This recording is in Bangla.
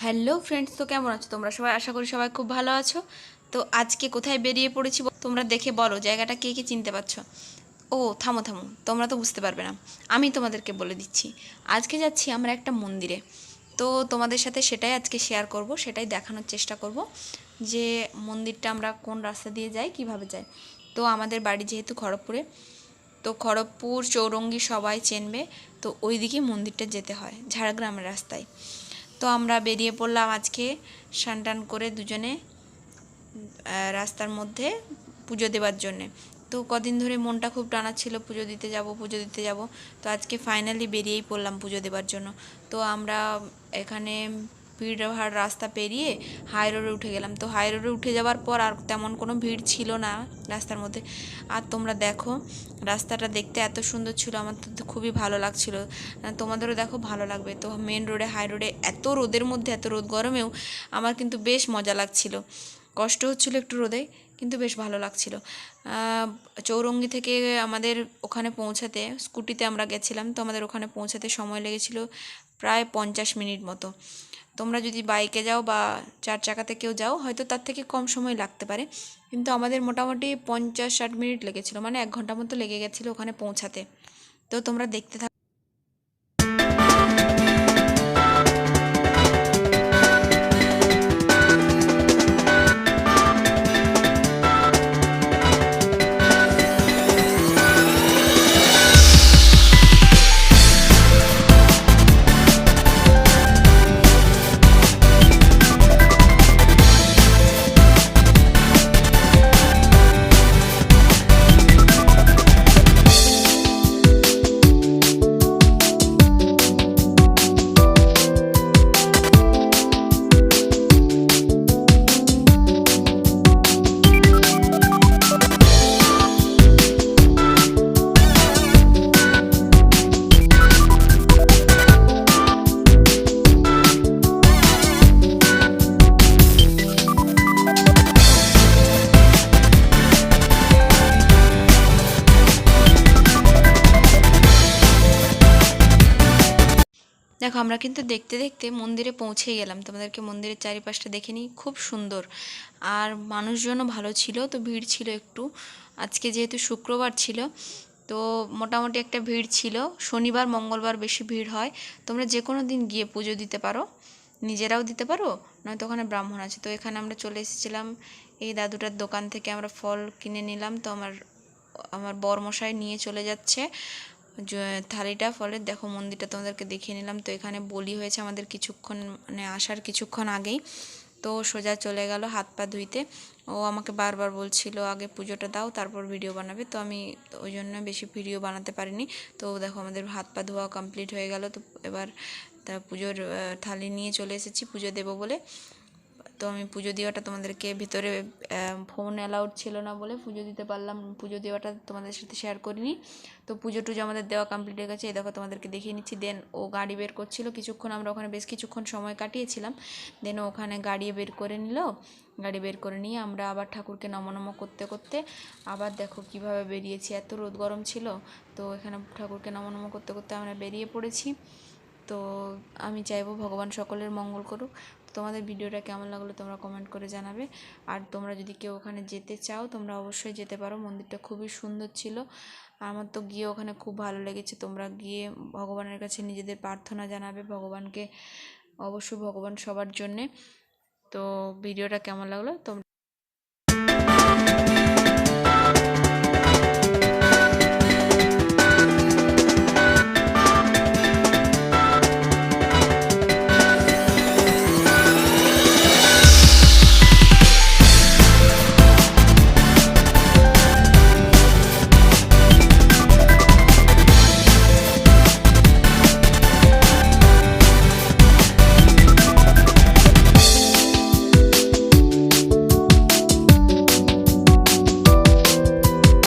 হ্যালো ফ্রেন্ডস, তো কেমন আছো তোমরা সবাই? আশা করি সবাই খুব ভালো আছো। তো আজকে কোথায় বেরিয়ে পড়েছি তোমরা দেখে বলো, জায়গাটা কে কে চিনতে পারছো? ও থামো থামো, তোমরা তো বুঝতে পারবে না, আমি তোমাদেরকে বলে দিচ্ছি। আজকে যাচ্ছি আমরা একটা মন্দিরে। তো তোমাদের সাথে সেটাই আজকে শেয়ার করব, সেটাই দেখানোর চেষ্টা করব যে মন্দিরটা আমরা কোন রাস্তা দিয়ে যাই, কিভাবে যাই। তো আমাদের বাড়ি যেহেতু খড়গপুরে, তো খড়গপুর চৌরঙ্গি সবাই চেনবে। তো ওই দিকে মন্দিরটা যেতে হয় ঝাড়গ্রামের রাস্তায়। তো আমরা বেরিয়ে পড়লাম আজকে স্নান করে দুজনে রাস্তার মধ্যে পুজো দেওয়ার জন্যে। তো কদিন ধরে মনটা খুব টানা ছিল, পুজো দিতে যাব পুজো দিতে যাব। তো আজকে ফাইনালি বেরিয়েই পড়লাম পুজো দেওয়ার জন্য। তো আমরা এখানে ভিড়ভাড় রাস্তা পেরিয়ে হাই রোডে উঠে গেলাম। তো হাই রোডে উঠে যাওয়ার পর আর তেমন কোনো ভিড় ছিল না রাস্তার মধ্যে। আর তোমরা দেখো, রাস্তাটা দেখতে এত সুন্দর ছিল, আমার তো খুবই ভালো লাগছিল। তোমাদেরও দেখো ভালো লাগবে। তো মেন রোডে হাই রোডে এত রোদের মধ্যে, এত রোদ গরমেও আমার কিন্তু বেশ মজা লাগছিল। কষ্ট হচ্ছিল একটু রোদে, কিন্তু বেশ ভালো লাগছিল। চৌরঙ্গি থেকে আমাদের ওখানে পৌঁছাতে স্কুটিতে আমরা গেছিলাম। তো আমাদের ওখানে পৌঁছাতে সময় লেগেছিল প্রায় 50 মিনিট মতো। তোমরা যদি বাইকে যাও বা 4 চাকাতে কেউ যাও, হয়তো তার থেকে কম সময় লাগতে পারে, কিন্তু আমাদের মোটামুটি 50-60 মিনিট লেগেছিলো, মানে 1 ঘন্টা মতো লেগে গেছিলো ওখানে পৌঁছাতে। তো তোমরা দেখতে থাকো। দেখো, আমরা কিন্তু দেখতে দেখতে মন্দিরে পৌঁছেই গেলাম। তোমাদেরকে মন্দিরের চারিপাশটা দেখে নিই, খুব সুন্দর। আর মানুষজনও ভালো ছিল, তো ভিড় ছিল একটু। আজকে যেহেতু শুক্রবার ছিল, তো মোটামুটি একটা ভিড় ছিল। শনিবার মঙ্গলবার বেশি ভিড় হয়। তোমরা যে কোনো দিন গিয়ে পুজো দিতে পারো, নিজেরাও দিতে পারো, নয়তো ওখানে ব্রাহ্মণ আছে। তো এখানে আমরা চলে এসেছিলাম এই দাদুটার দোকান থেকে আমরা ফল কিনে নিলাম। তো আমার আমার বরমশাই নিয়ে চলে যাচ্ছে থালিটা ফলের। দেখো মন্দিরটা তোমাদেরকে দেখিয়ে নিলাম। তো এখানে বলি হয়েছে আমাদের কিছুক্ষণ, মানে আসার কিছুক্ষণ আগেই। তো সোজা চলে গেল হাত পা ধুইতে। ও আমাকে বারবার বলছিল আগে পুজোটা দাও তারপর ভিডিও বানাবে। তো আমি ওই জন্য বেশি ভিডিও বানাতে পারিনি। তো দেখো আমাদের হাত পা ধোয়া কমপ্লিট হয়ে গেল। তো এবার তা পুজোর থালি নিয়ে চলে এসেছি পুজো দেবো বলে। তো আমি পুজো দেওয়াটা তোমাদেরকে ভিতরে, ফোন অ্যালাউড ছিল না বলে পুজো দিতে পারলাম, পুজো দেওয়াটা তোমাদের সাথে শেয়ার করিনি। তো পুজো টুজো আমাদের দেওয়া কমপ্লিট হয়ে গেছে। এই দেখো তোমাদেরকে দেখিয়ে নিচ্ছি। দেন ও গাড়ি বের করছিল কিছুক্ষণ, আমরা ওখানে বেশ কিছুক্ষণ সময় কাটিয়েছিলাম। দেন ওখানে গাড়ি বের করে নিল। গাড়ি বের করে নিয়ে আমরা আবার ঠাকুরকে নম করতে করতে আবার দেখো কিভাবে বেরিয়েছি, এত রোদ গরম ছিল। তো এখানে ঠাকুরকে নম করতে করতে আমরা বেরিয়ে পড়েছি। তো আমি চাইবো ভগবান সকলের মঙ্গল করুক। তোমাদের ভিডিওটা কেমন লাগলো তোমরা কমেন্ট করে জানাবে। আর তোমরা যদি কেউ ওখানে যেতে চাও তোমরা অবশ্যই যেতে পারো, মন্দিরটা খুবই সুন্দর ছিল। আমার তো গিয়ে ওখানে খুব ভালো লেগেছে। তোমরা গিয়ে ভগবানের কাছে নিজেদের প্রার্থনা জানাবে ভগবানকে, অবশ্যই ভগবান সবার জন্যে। তো ভিডিওটা কেমন লাগলো তোমরা